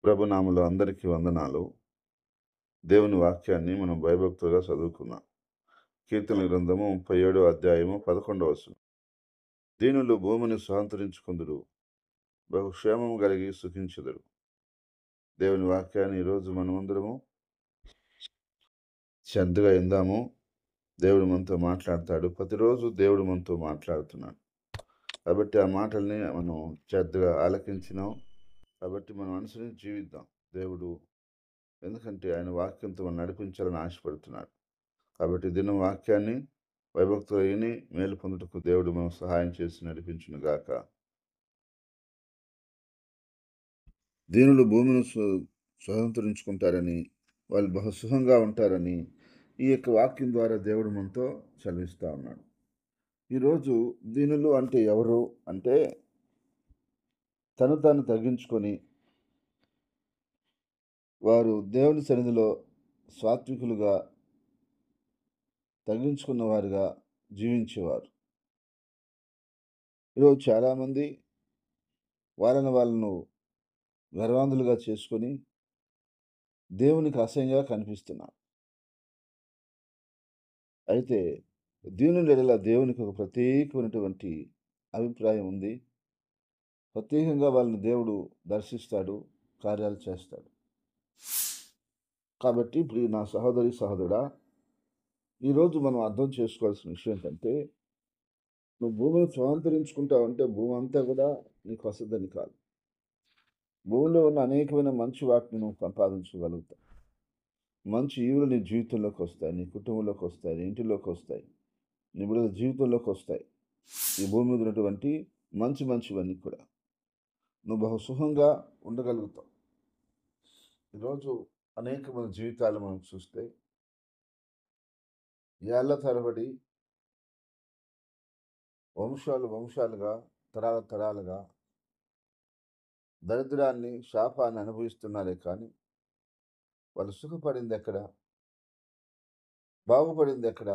ప్రభునామములో అందరికీ వందనాలు. దేవుని వాక్యాన్ని మనం భయభక్తులుగా చదువుకుందాం. కీర్తనల గ్రంథము 37 అధ్యాయము 11వ వచనం. దీనులు భూమిని స్వాంతరించుకొందురు, బహుక్షేమము కలిగి సుఖించుదురు. దేవుని వాక్యాన్ని ఈరోజు మనమందరము శ్రద్ధగా ఇందాము. దేవుడు మనతో మాట్లాడతాడు. ప్రతిరోజు దేవుడు మనతో మాట్లాడుతున్నాడు. కాబట్టి ఆ మాటల్ని మనం శ్రద్ధగా ఆలకించినాం. కాబట్టి మనం అనుసరించి జీవిద్దాం. దేవుడు ఎందుకంటే ఆయన వాక్యంతో మనం నడిపించాలని ఆశపడుతున్నాడు. కాబట్టి దిన వాక్యాన్ని భయభక్తులు విని మేలు పొందుటకు దేవుడు మనం సహాయం చేసి నడిపించును గాక. దీనులు భూమిని స్వతంత్రించుకుంటారని, వాళ్ళు బహుసుఖంగా ఉంటారని ఈ యొక్క వాక్యం ద్వారా దేవుడు మనతో చదివిస్తూ ఉన్నాడు. ఈరోజు దీనులు అంటే ఎవరు అంటే, తను తాను తగ్గించుకొని వారు దేవుని సన్నిధిలో సాత్వికులుగా తగ్గించుకున్న వారుగా జీవించేవారు. ఈరోజు చాలామంది వాళ్ళను గర్వాంధులుగా చేసుకొని దేవునికి అసహ్యంగా కనిపిస్తున్నారు. అయితే దీనుల ఎడల దేవునికి ఒక ప్రత్యేకమైనటువంటి అభిప్రాయం ఉంది. ప్రత్యేకంగా వాళ్ళని దేవుడు దర్శిస్తాడు, కార్యాలు చేస్తాడు. కాబట్టి ఇప్పుడు నా సహోదరి సహోదరుడా, ఈరోజు మనం అర్థం చేసుకోవాల్సిన విషయం ఏంటంటే, నువ్వు భూమిని స్వాతంత్రించుకుంటావంటే భూమి అంతా కూడా నీకు వస్తుందని కాదు. భూమిలో ఉన్న అనేకమైన మంచి వాటిని నువ్వు సంపాదించగలుగుతావు. మంచి ఈవులు నీ జీవితంలోకి వస్తాయి, నీ కుటుంబంలోకి వస్తాయి, నీ ఇంటిలోకి వస్తాయి, నీ బిడ్డల జీవితంలోకి వస్తాయి. ఈ భూమి మీద ఉన్నటువంటి మంచివన్నీ కూడా నువ్వు బహు సుఖంగా ఉండగలుగుతావు. ఈరోజు అనేక మంది జీవితాలు మనం చూస్తే ఏళ్ల తరబడి వంశాలుగా తరాలుగా దరిద్రాన్ని శాపాన్ని అనుభవిస్తున్నారే కానీ వాళ్ళు సుఖపడింది ఎక్కడ, బాగుపడింది ఎక్కడ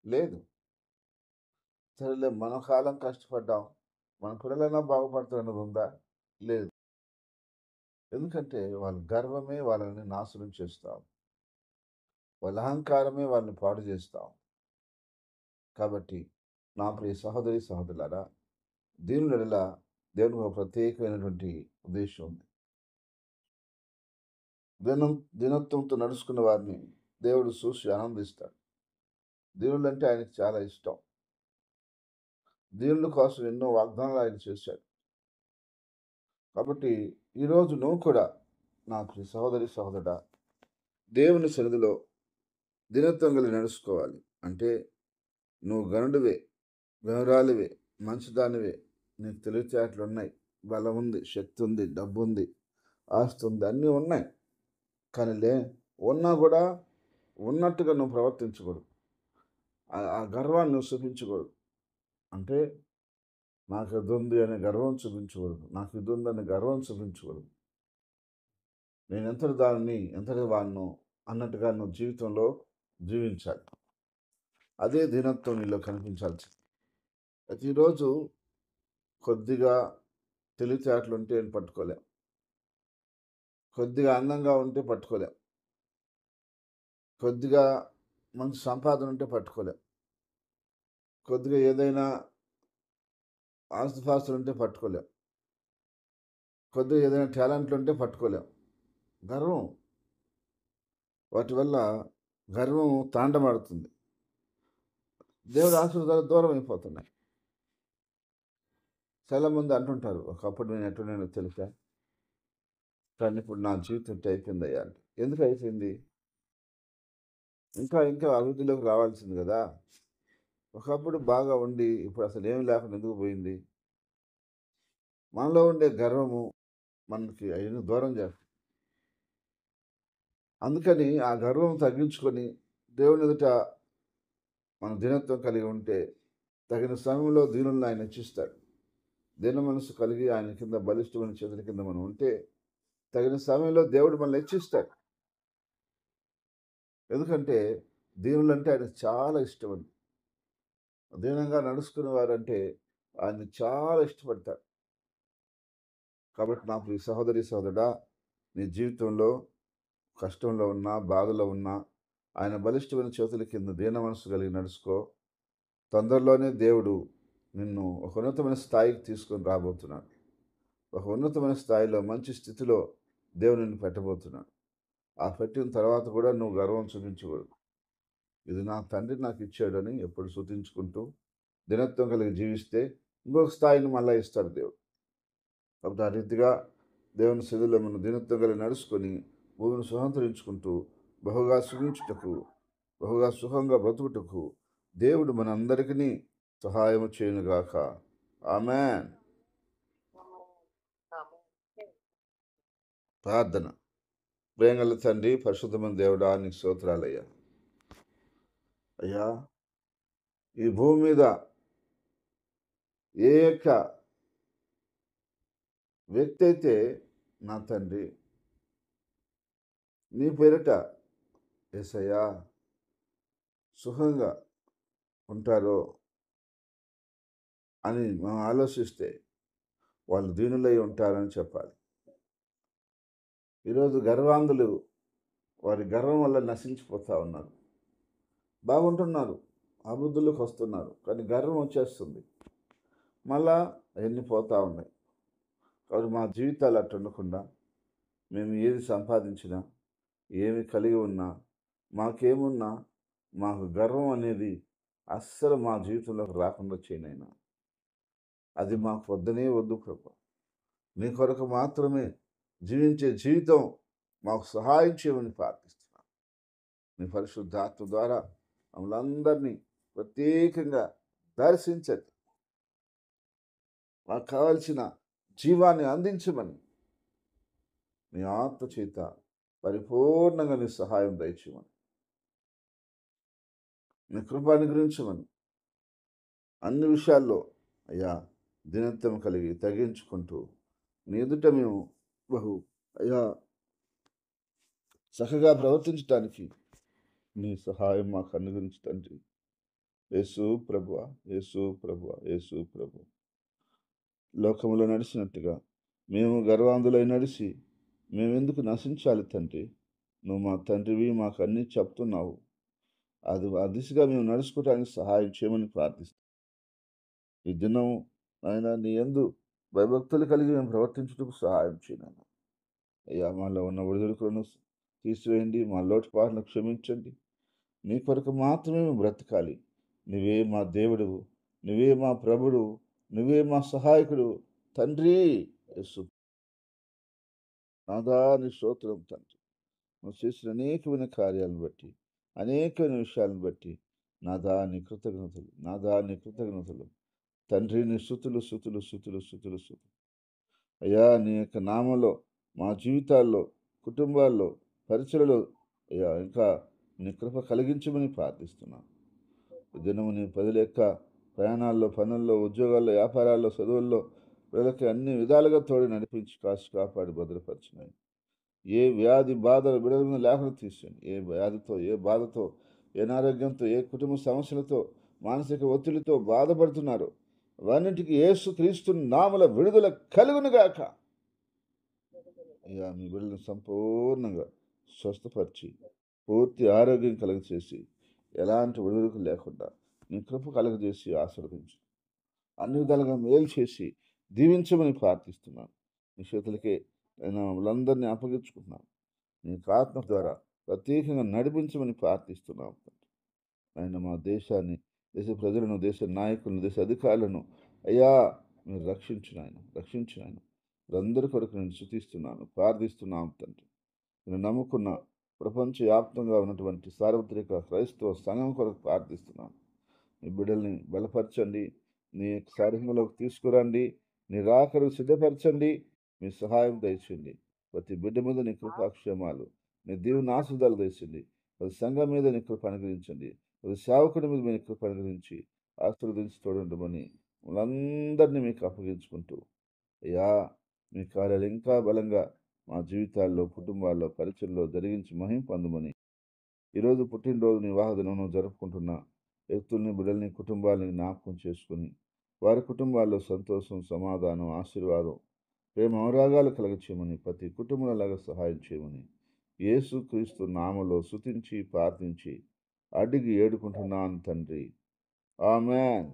లేదు. సరేలే, మన కాలం కష్టపడ్డాం, మన పిల్లలైనా బాగుపడుతున్నది ఉందా? లేదు. ఎందుకంటే వాళ్ళ గర్వమే వాళ్ళని నాశనం చేస్తాం, వాళ్ళ అహంకారమే వాళ్ళని పాడు చేస్తాం. కాబట్టి నా ప్రియ సహోదరి సహోదరులారా, దీనుల ఎడల దేవునికి ఒక ప్రత్యేకమైనటువంటి ఉద్దేశం ఉంది. దినత్వంతో నడుచుకున్న వారిని దేవుడు చూసి ఆనందిస్తాడు. దీనులంటే ఆయనకు చాలా ఇష్టం. దీనుల కోసం ఎన్నో వాగ్దానాలు ఆయన చేశాడు. కాబట్టి ఈరోజు నువ్వు కూడా నా ప్రియ సహోదరి సహోదరుడా, దేవుని సన్నిధిలో దినత్వం కలిగి నడుచుకోవాలి. అంటే నువ్వు గనురాలివే, మంచిదానివే, నీకు తెలివితేటలు ఉన్నాయి, బలం ఉంది, శక్తి ఉంది, డబ్బు ఉంది, ఆస్తి ఉంది, అన్నీ ఉన్నాయి. కానీ ఉన్నా కూడా ఉన్నట్టుగా నువ్వు ప్రవర్తించకూడదు. ఆ గర్వాన్ని నువ్వు చూపించకూడదు. అంటే నాకు ఇది ఉంది అనే గర్వం చూపించకూడదు, నాకు ఇది ఉందనే గర్వం చూపించకూడదు. నేను ఎంతటి వాడినో అన్నట్టుగా నువ్వు జీవితంలో జీవించాలి. అదే దీనత్వం నీలో కనిపించాల్సింది. ప్రతిరోజు కొద్దిగా తెలివితేటలు ఉంటే పట్టుకోలేం, కొద్దిగా అందంగా ఉంటే పట్టుకోలేం, కొద్దిగా మంచి సంపాదన ఉంటే పట్టుకోలేం, కొద్దిగా ఏదైనా ఆస్తిపాస్తులు ఉంటే పట్టుకోలేం, కొద్దిగా ఏదైనా టాలెంట్లు ఉంటే పట్టుకోలేం. గర్వం, వాటి వల్ల గర్వం తాండమాడుతుంది. దేవుడి ఆశీర్వాదాలు దూరం అయిపోతున్నాయి. చాలామంది అంటుంటారు, ఒకప్పుడు నేను ఎట్టున్నానో తెలుసా, కానీ ఇప్పుడు నా జీవితం ఇట్ట అయిపోయిందయ్యా అంటే. ఎందుకు అయిపోయింది? ఇంకా అభివృద్ధిలోకి రావాల్సింది కదా. ఒకప్పుడు బాగా ఉండి ఇప్పుడు అసలు ఏమి లేకుండా ఎందుకు పోయింది? మనలో ఉండే గర్వము మనకి అవన్నీ దూరం చేస్తుంది. అందుకని ఆ గర్వం తగ్గించుకొని దేవుని ఎదుట మన దీనత్వం కలిగి ఉంటే తగిన సమయంలో దీనులను ఆయన హెచ్చిస్తాడు. దీన మనసు కలిగి ఆయన కింద బలిష్టమైన చేతుల కింద మనం ఉంటే తగిన సమయంలో దేవుడు మనల్ని హెచ్చిస్తాడు. ఎందుకంటే దీనులంటే ఆయన చాలా ఇష్టం. దీనంగా నడుచుకునే వారంటే ఆయన చాలా ఇష్టపడతాడు. కాబట్టి నా ప్రియ సహోదరి సహోదరుడా, నీ జీవితంలో కష్టంలో ఉన్నా, బాధలో ఉన్నా ఆయన బలిష్టమైన చేతుల కింద దీన మనసు కలిగి నడుచుకో. తొందరలోనే దేవుడు నిన్ను ఒక ఉన్నతమైన స్థాయికి తీసుకొని రాబోతున్నాడు. ఒక ఉన్నతమైన స్థాయిలో మంచి స్థితిలో దేవుడు నిన్ను పెట్టబోతున్నాడు. ఆ పెట్టిన తర్వాత కూడా నువ్వు గర్వం చూపించకూడదు. ఇది నా తండ్రి నాకు ఇచ్చాడని ఎప్పుడు స్తుతించుకుంటూ దినత్వం కలిగి జీవిస్తే ఇంకొక స్థాయిని మళ్ళా ఇస్తాడు దేవుడు. కాబట్టి ఆ రీతిగా దేవుని సన్నిధిలో మనం దినత్వం కలిగి నడుచుకొని భూమిని స్వతంత్రించుకుంటూ బహుగా సుఖించుటకు, బహుగా సుఖంగా బ్రతుకుటకు దేవుడు మనందరికీ సహాయం చేయనుగాక. ఆమేన్. ప్రార్థన. ప్రేమగల తండ్రి, పరిశుద్ధమైన దేవుడా, నీకు స్తోత్రాలయ్యా. అయ్యా, ఈ భూమి మీద ఏ యొక్క వ్యక్తి అయితే నా తండ్రి నీ పేరిట యేసయ్యా సుఖంగా ఉంటారో అని మనం ఆలోచిస్తే వాళ్ళు దీనులై ఉంటారని చెప్పాలి. ఈరోజు గర్వాంధులు వారి గర్వం వల్ల నశించిపోతూ ఉన్నారు. బాగుంటున్నారు, అభివృద్ధిలోకి వస్తున్నారు, కానీ గర్వం వచ్చేస్తుంది, మళ్ళా అవన్నీ పోతూ ఉన్నాయి. కాబట్టి మా జీవితాలు అట్టు ఉండకుండా మేము ఏది సంపాదించినా, ఏమి కలిగి ఉన్నా, మాకేమున్నా, మాకు గర్వం అనేది అస్సలు మా జీవితంలోకి రాకుండా చేయనైనా. అది మాకు వద్దనే వద్దు ప్రభు. నీ కొరకు మాత్రమే జీవించే జీవితం మాకు సహాయం చేయమని ప్రార్థిస్తున్నాను. నీ పరిశుద్ధాత్మ ద్వారా మమ్మల్ని అందరినీ ప్రత్యేకంగా దర్శించండి. మాకు కావలసిన జీవాన్ని అందించమని నీ ఆత్మ చేత పరిపూర్ణంగా నీ సహాయం దయచేయమని, నీ కృప అనుగ్రహించమని, అన్ని విషయాల్లో అయ్యా దినత్వం కలిగి తగ్గించుకుంటూ నీ ఎదుట మేము అయ్యా చక్కగా ప్రవర్తించడానికి నీ సహాయం మాకు అనుగ్రహించు తండ్రి. యేసు ప్రభువా, యేసు ప్రభువా, యేసు ప్రభు. లోకంలో నడిచినట్టుగా మేము గర్వాంధులై నడిచి మేమెందుకు నశించాలి తండ్రి? నువ్వు మా తండ్రివి, మాకు అన్నీ చెప్తున్నావు. అది ఆ దిశగా మేము నడుచుకోవడానికి సహాయం చేయమని ప్రార్థిస్తాం. ఈ దినం ఆయన నీ యందు భయభక్తులు కలిగి మేము ప్రవర్తించుటకు సహాయం చేయను. అయ్యా, మాలో ఉన్న ఒడిదుడుకులను తీసివేయండి, మా లోటుపాట్లను క్షమించండి. నీ కొరకు మాత్రమే మేము బ్రతకాలి. నువ్వే మా దేవుడు, నువ్వే మా ప్రభుడు, నువ్వే మా సహాయకుడు తండ్రి. యేసు నాదా నీ స్తోత్రం తండ్రి. నువ్వు చేసిన అనేకమైన కార్యాలను బట్టి, అనేకమైన విషయాలను బట్టి నాదా నీ కృతజ్ఞతలు, నాదా నీ కృతజ్ఞతలు తండ్రి. నీ స్తుతులు స్తుతులు స్తుతులు స్తుతులు స్తుతులు. అయ్యా, నీ యొక్క నామంలో మా జీవితాల్లో, కుటుంబాల్లో, పరిచయలో అయ్యా ఇంకా నీ కృప కలిగించమని ప్రార్థిస్తున్నాను. ఈ దినము నీ ప్రజల యొక్క ప్రయాణాల్లో, పనుల్లో, ఉద్యోగాల్లో, వ్యాపారాల్లో, చదువుల్లో వీళ్ళకి అన్ని విధాలుగా తోడి నడిపించి కాపాడి భద్రపరిచినాయి. ఏ వ్యాధి బాధలు విడుదల లేకుండా తీసేయండి. ఏ వ్యాధితో, ఏ బాధతో, ఏ అనారోగ్యంతో, ఏ కుటుంబ సమస్యలతో, మానసిక ఒత్తిడితో బాధపడుతున్నారు అవన్నింటికి యేసు క్రీస్తు నామములో విడుదల కలుగునుగాక. అయ్యా, మీ బిడ్డలను సంపూర్ణంగా స్వస్థపరిచి పూర్తి ఆరోగ్యం కలుగజేసి ఎలాంటి విడుదలకు లేకుండా నీ కృప కలుగజేసి ఆశీర్వదించు. అన్ని విధాలుగా మేలు చేసి దీవించమని ప్రార్థిస్తున్నాను. నీ చేతులకే నేను వాళ్ళందరినీ అప్పగించుకుంటున్నాను. నీ ఆత్మ ద్వారా ప్రత్యేకంగా నడిపించమని ప్రార్థిస్తున్నాను. ఆయన మా దేశాన్ని, దేశ ప్రజలను, దేశ నాయకులను, దేశ అధికారులను అయ్యా మీరు రక్షించిన ఆయన, రక్షించిన ఆయన వీరందరి కొరకు నేను స్తుతిస్తున్నాను, ప్రార్థిస్తున్నాను తండ్రి. నేను నమ్ముకున్న ప్రపంచవ్యాప్తంగా ఉన్నటువంటి సార్వత్రిక క్రైస్తవ సంఘం కొరకు ప్రార్థిస్తున్నాను. మీ బిడ్డల్ని బలపరచండి, నీ సారథ్యంలోకి తీసుకురండి, నీ రాకరు సిద్ధపరచండి, మీ సహాయం దయచేయండి. ప్రతి బిడ్డ మీద నీ కృపాక్షేమాలు, నీ దేవుని ఆశీర్వాదాలు దయచేయండి. ప్రతి సంఘం మీద నీ కృప అనుగ్రహించండి. ప్రతి సేవకుడి మీద మీ కృప అనుగ్రహించి ఆశీర్వదించి తోడుండమని వాళ్ళందరినీ మీకు అప్పగించుకుంటూ అయ్యా మీ కార్యాలు ఇంకా బలంగా మా జీవితాల్లో, కుటుంబాల్లో, పరిచయంలో జరిగించి మహిం పొందమని ఈరోజు పుట్టినరోజు వివాహ దినం జరుపుకుంటున్న వ్యక్తుల్ని, బిడ్డల్ని, కుటుంబాలని జ్ఞాపకం చేసుకుని వారి కుటుంబాల్లో సంతోషం, సమాధానం, ఆశీర్వాదం, ప్రేమ అనురాగాలు కలగచేయమని ప్రతి కుటుంబంలాగా సహాయం చేయమని యేసు క్రీస్తు నామలో స్తుతించి ప్రార్థించి అడిగి ఏడుకుంటున్నాను తండ్రి. ఆమెన్.